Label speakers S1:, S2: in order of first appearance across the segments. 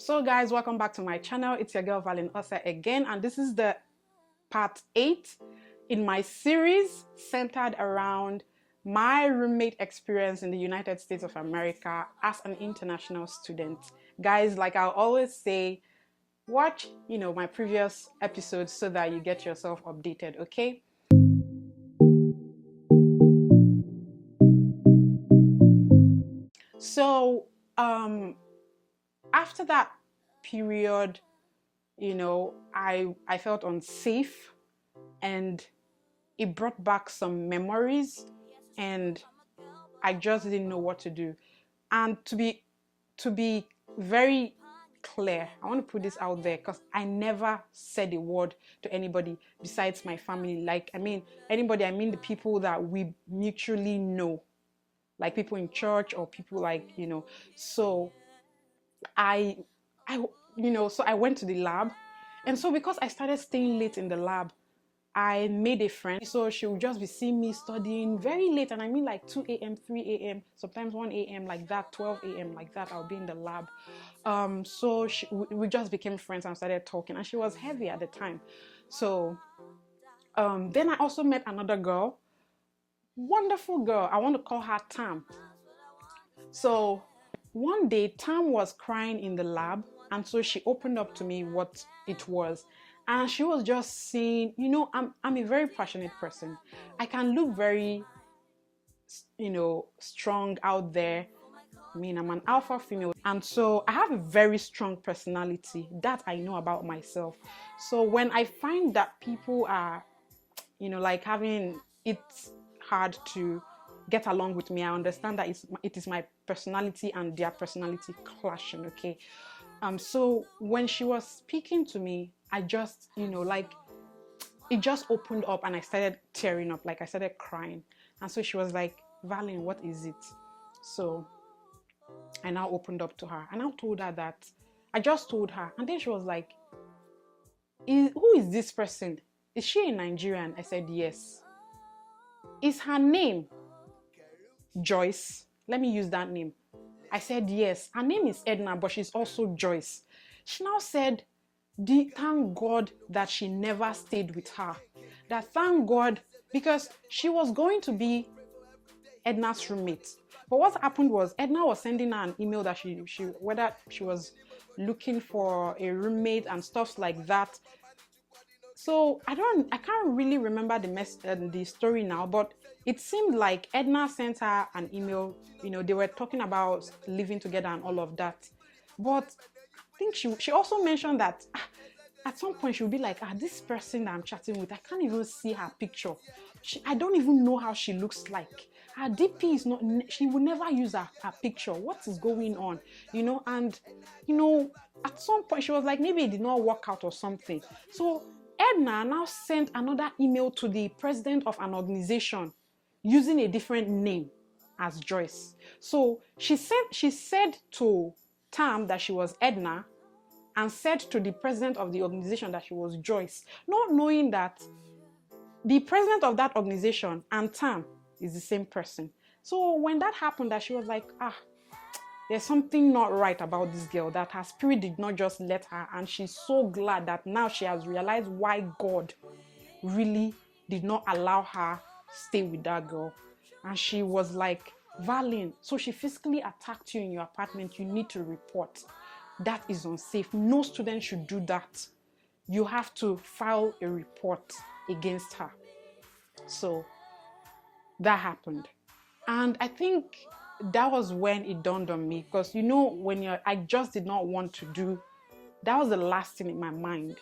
S1: So guys, welcome back to my channel. It's your girl Valin Osa again, and this is the part 8 in my series centered around my roommate experience in the United States of America as an international student. Guys, like I always say, watch my previous episodes so that you get yourself updated, okay? So after that period, I felt unsafe, and it brought back some memories, and I just didn't know what to do. And to be very clear, I want to put this out there because I never said a word to anybody besides my family. Anybody, I mean the people that we mutually know, like people in church or people so I so I went to the lab. And so because I started staying late in the lab, I made a friend. So she would just be seeing me studying very late, and I mean like 2 a.m., 3 a.m., sometimes 1 a.m., like that, 12 a.m., like that. I'll be in the lab. So we just became friends and started talking, and she was heavy at the time. So then I also met another girl, wonderful girl. I want to call her Tam. So one day, Tam was crying in the lab, and so she opened up to me what it was. And she was just saying, I'm a very passionate person. I can look very, strong out there. I mean, I'm an alpha female. And so I have a very strong personality that I know about myself. So when I find that people are, like having it hard to get along with me, I understand that it is my personality and their personality clashing, okay? So when she was speaking to me, I just, it just opened up and I started tearing up, like I started crying. And so she was like, Valin, what is it? So I now opened up to her and I told her that, I just told her. And then she was like, who is this person? Is she a Nigerian? I said, yes. Is her name Joyce? Let me use that name. I said, yes. Her name is Edna, but she's also Joyce. She now said, thank God that she never stayed with her. That thank God, because she was going to be Edna's roommate. But what happened was Edna was sending her an email that whether she was looking for a roommate and stuff like that. So I can't really remember the story now, but it seemed like Edna sent her an email. They were talking about living together and all of that. But I think she also mentioned that at some point she'll be like, this person that I'm chatting with, I can't even see her picture. I don't even know how she looks like. Her DP is not, she would never use her picture. What is going on? And at some point she was like, maybe it did not work out or something. So Edna now sent another email to the president of an organization using a different name as Joyce. So she said to Tam that she was Edna and said to the president of the organization that she was Joyce, not knowing that the president of that organization and Tam is the same person. So when that happened, that she was like, there's something not right about this girl, that her spirit did not just let her, and she's so glad that now she has realized why God really did not allow her stay with that girl. And she was like, Valin, so she physically attacked you in your apartment, you need to report. That is unsafe. No student should do that. You have to file a report against her. So that happened. And I think that was when it dawned on me, because I just did not want to do, that was the last thing in my mind.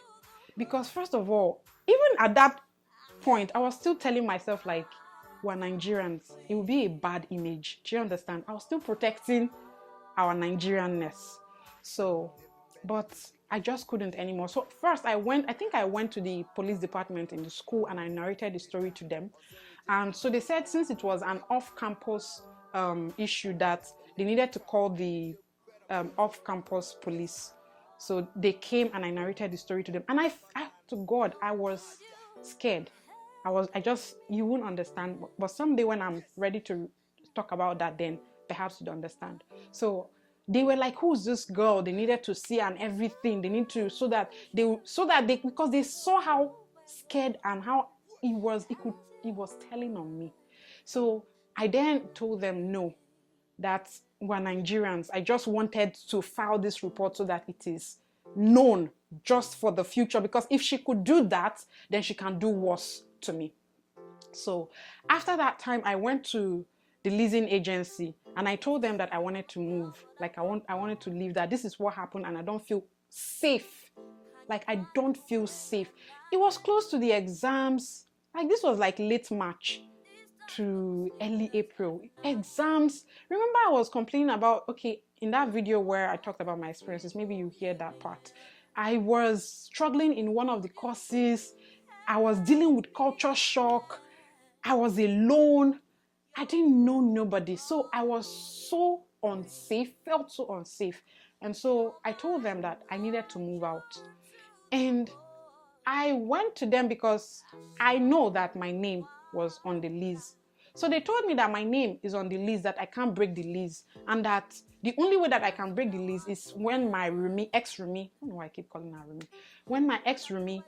S1: Because first of all, even at that point, I was still telling myself like, we're Nigerians, it will be a bad image. Do you understand? I was still protecting our Nigerianness. So, but I just couldn't anymore. So first I think I went to the police department in the school and I narrated the story to them. And so they said, since it was an off-campus issue, that they needed to call the off-campus police. So they came and I narrated the story to them. And to God, I was scared. You won't understand. But someday when I'm ready to talk about that, then perhaps you'd understand. So they were like, who's this girl? They needed to see and everything. They need to, so that they, because they saw how scared and how he was telling on me. So I then told them, no, that we're Nigerians. I just wanted to file this report so that it is known, just for the future, because if she could do that, then she can do worse to me. So after that time, I went to the leasing agency and I told them that I wanted to move. Like I wanted to leave, that this is what happened and I don't feel safe. Like I don't feel safe. It was close to the exams. Like this was like late March to early April. Exams. Remember I was complaining about, okay, in that video where I talked about my experiences, maybe you hear that part. I was struggling in one of the courses. I was dealing with culture shock. I was alone. I didn't know nobody. So I was so unsafe, felt so unsafe. And so I told them that I needed to move out. And I went to them because I know that my name was on the lease. So they told me that my name is on the lease, that I can't break the lease, and that the only way that I can break the lease is when my roomie, ex-roomie, I don't know why I keep calling her roomie, when my ex-roomie,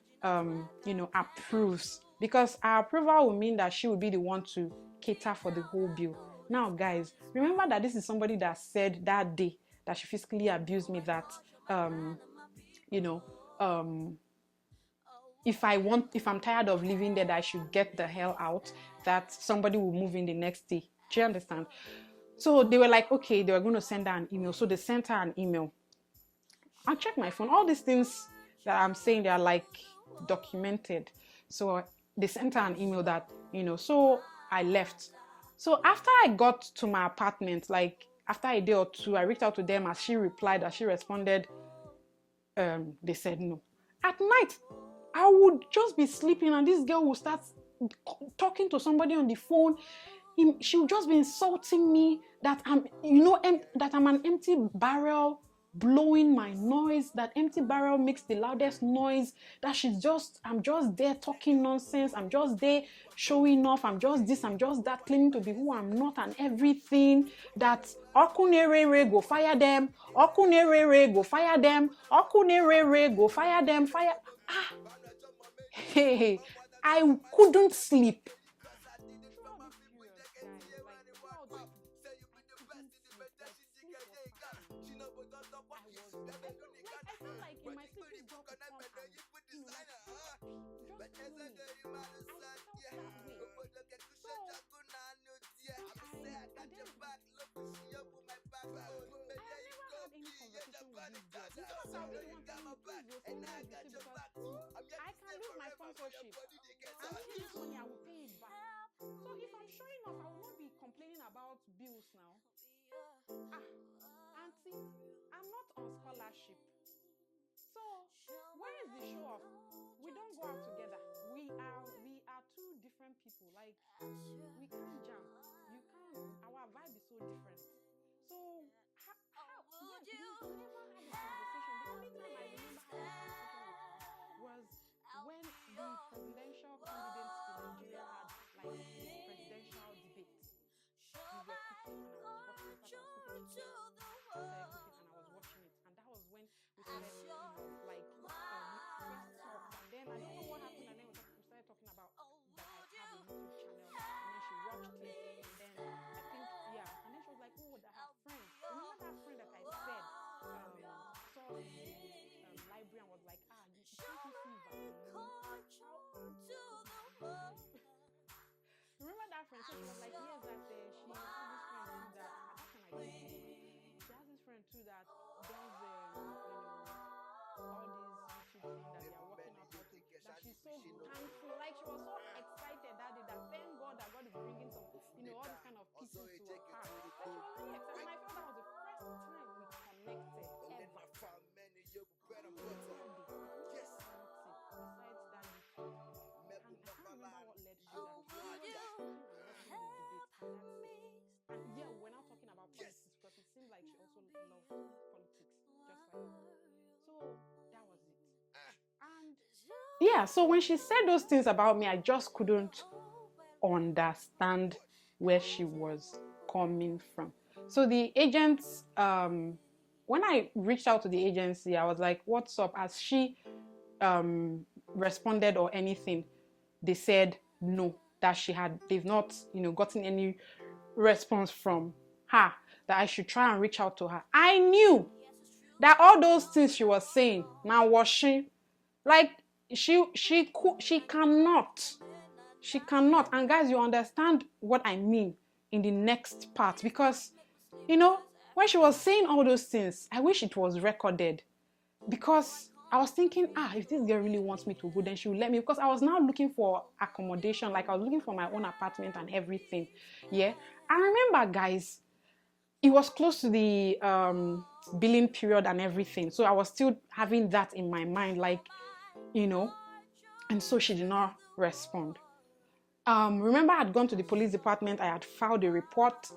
S1: approves, because our approval will mean that she will be the one to cater for the whole bill. Now, guys, remember that this is somebody that said that day that she physically abused me, that, if I'm tired of living there, that I should get the hell out, that somebody will move in the next day. Do you understand? So they were like, okay, they were going to send her an email. So they sent her an email. I checked my phone. All these things that I'm saying, they are like documented. So they sent her an email that, so I left. So after I got to my apartment, like after a day or two, I reached out to them. As she responded, they said no. At night, I would just be sleeping and this girl would start talking to somebody on the phone. She would just be insulting me that that I'm an empty barrel blowing my noise, that empty barrel makes the loudest noise, that I'm just there talking nonsense, I'm just there showing off, I'm just this, I'm just that, claiming to be who I'm not and everything, that Okunerere go fire them, Okunerere go fire them, Okunerere go fire them, fire. Hey, I couldn't sleep. I can lose my sponsorship. And this money, I will pay it back. So if I'm showing off, I will not be complaining about bills now. Auntie, I'm not on scholarship. So where is the show off? We don't go out together. We are two different people. Like we can't jam. You can't. Our vibe is so different. So yes, we never had a conversation. The only time I remember having a conversation was when the presidential candidates in Nigeria had like a presidential debate. We were cooking and I was watching it. I was cooking chicken and I was watching it. And that was when we started, we first talked. And then I don't know what happened. And then we started talking about that I have a YouTube channel. And then she watched it. And then I think, yeah. And then she was like, oh, that her friend. Remember that friend that I said saw in the library and was like, you can't you see Remember that friend? So she was like, yes, that she has this friend too that at that time I didn't know. She has this friend too that does all these YouTube things that they are working out how to, that she's so thankful. Like she was so excited that day, that thank God that God is bringing some, all this kind of people to her. Like she was really excited, and I felt that was the first time we connected ever. Like she also loved politics, just like me. So that was it. And yeah, so when she said those things about me, I just couldn't understand where she was coming from. So the agents when I reached out to the agency, I was like, what's up? As she responded or anything, they said no, that they've not, gotten any response from her, that I should try and reach out to her. I knew that all those things she was saying, now washing, like she cannot. She cannot. And guys, you understand what I mean in the next part, because when she was saying all those things, I wish it was recorded, because I was thinking, if this girl really wants me to go, then she will let me, because I was now looking for accommodation, like I was looking for my own apartment and everything. Yeah. I remember, guys, it was close to the billing period and everything. So I was still having that in my mind, like, and so she did not respond. Remember, I had gone to the police department, I had filed a report,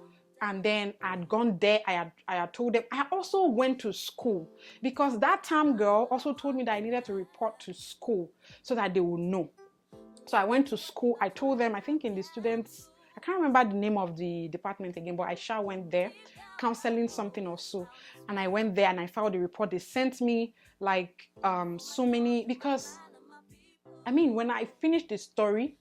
S1: and then I had gone there, I had told them. I also went to school, because that time girl also told me that I needed to report to school so that they would know. So I went to school, I told them, I think in the students, I can't remember the name of the department again, but I sure went there, counseling something or so. And I went there and I filed a report. They sent me like so many, because when I finished the story,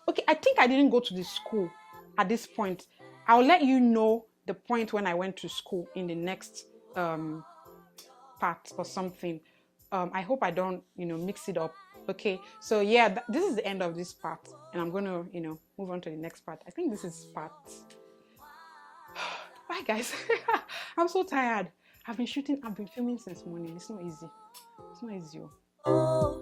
S1: okay, I think I didn't go to the school at this point. I'll let you know the point when I went to school in the next part or something. I hope I don't, mix it up. Okay, so yeah, this is the end of this part, and I'm gonna, move on to the next part. I think this is part. Bye, guys. I'm so tired. I've been filming since morning. It's not easy. It's not easy. Oh.